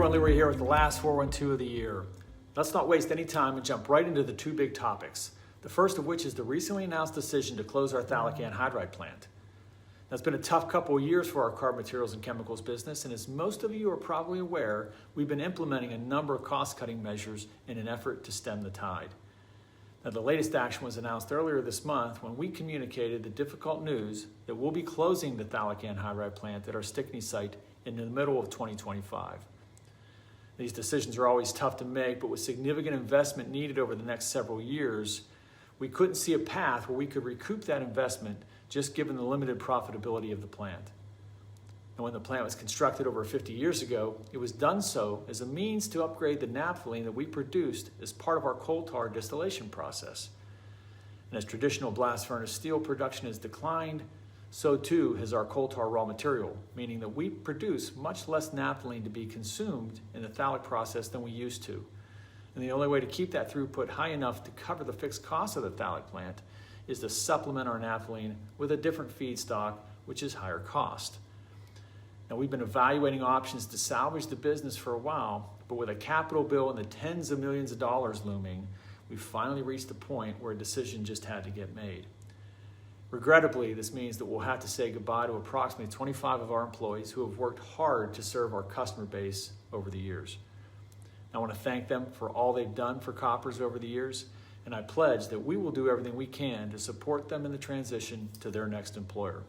everyone, Leroy here with the last 412 of the year. Let's not waste any time and jump right into the two big topics. The first of which is the recently announced decision to close our phthalic anhydride plant. Now, it's been a tough couple of years for our carbon materials and chemicals business, and as most of you are probably aware, we've been implementing a number of cost-cutting measures in an effort to stem the tide. Now, the latest action was announced earlier this month when we communicated the difficult news that we'll be closing the phthalic anhydride plant at our Stickney site in the middle of 2025. These decisions are always tough to make, but with significant investment needed over the next several years, we couldn't see a path where we could recoup that investment just given the limited profitability of the plant. And when the plant was constructed over 50 years ago, it was done so as a means to upgrade the naphthalene that we produced as part of our coal tar distillation process. And as traditional blast furnace steel production has declined, so too has our coal tar raw material, meaning that we produce much less naphthalene to be consumed in the phthalic process than we used to. And the only way to keep that throughput high enough to cover the fixed costs of the phthalic plant is to supplement our naphthalene with a different feedstock, which is higher cost. Now, we've been evaluating options to salvage the business for a while, but with a capital bill in the tens of millions of dollars looming, we finally reached the point where a decision just had to get made. Regrettably, this means that we'll have to say goodbye to approximately 25 of our employees who have worked hard to serve our customer base over the years. I want to thank them for all they've done for Koppers over the years, and I pledge that we will do everything we can to support them in the transition to their next employer.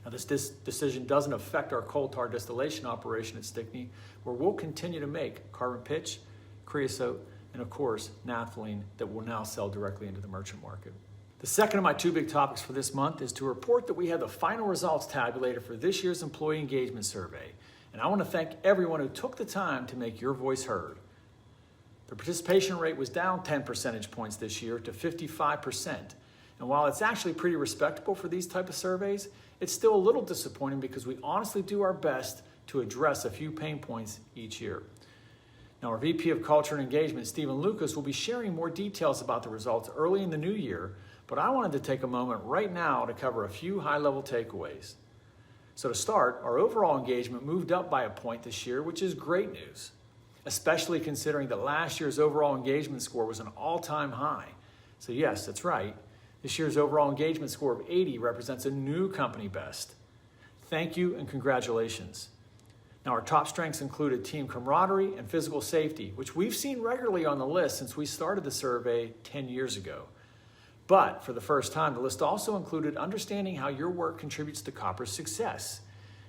Now, this decision doesn't affect our coal tar distillation operation at Stickney, where we'll continue to make carbon pitch, creosote, and of course, naphthalene that we'll now sell directly into the merchant market. The second of my two big topics for this month is to report that we have the final results tabulated for this year's employee engagement survey. And I want to thank everyone who took the time to make your voice heard. The participation rate was down 10 percentage points this year to 55%. And while it's actually pretty respectable for these type of surveys, it's still a little disappointing because we honestly do our best to address a few pain points each year. Now, our VP of Culture and Engagement, Stephen Lucas, will be sharing more details about the results early in the new year, but I wanted to take a moment right now to cover a few high-level takeaways. So to start, our overall engagement moved up by a point this year, which is great news, especially considering that last year's overall engagement score was an all-time high. So yes, that's right. This year's overall engagement score of 80 represents a new company best. Thank you and congratulations. Now, our top strengths included team camaraderie and physical safety, which we've seen regularly on the list since we started the survey 10 years ago. But for the first time, the list also included understanding how your work contributes to Koppers' success.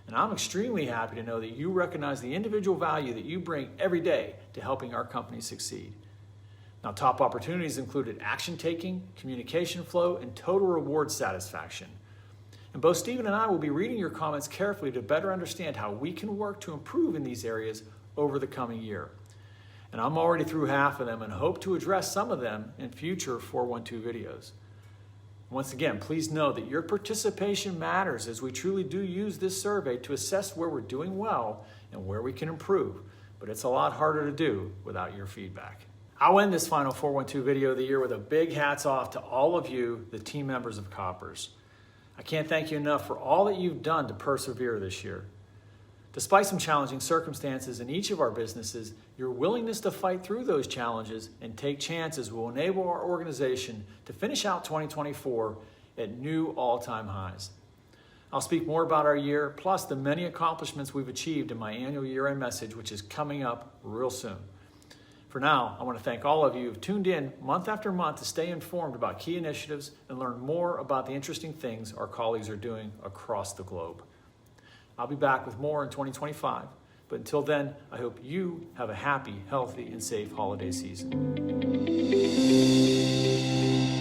And I'm extremely happy to know that you recognize the individual value that you bring every day to helping our company succeed. Now, top opportunities included action taking, communication flow, and total reward satisfaction. And both Stephen and I will be reading your comments carefully to better understand how we can work to improve in these areas over the coming year. And I'm already through half of them and hope to address some of them in future 412 videos. Once again, please know that your participation matters as we truly do use this survey to assess where we're doing well and where we can improve, but it's a lot harder to do without your feedback. I'll end this final 412 video of the year with a big hats off to all of you, the team members of Koppers. I can't thank you enough for all that you've done to persevere this year. Despite some challenging circumstances in each of our businesses, your willingness to fight through those challenges and take chances will enable our organization to finish out 2024 at new all-time highs. I'll speak more about our year, plus the many accomplishments we've achieved in my annual year-end message, which is coming up real soon. For now, I want to thank all of you who've tuned in month after month to stay informed about key initiatives and learn more about the interesting things our colleagues are doing across the globe. I'll be back with more in 2025, but until then, I hope you have a happy, healthy, and safe holiday season.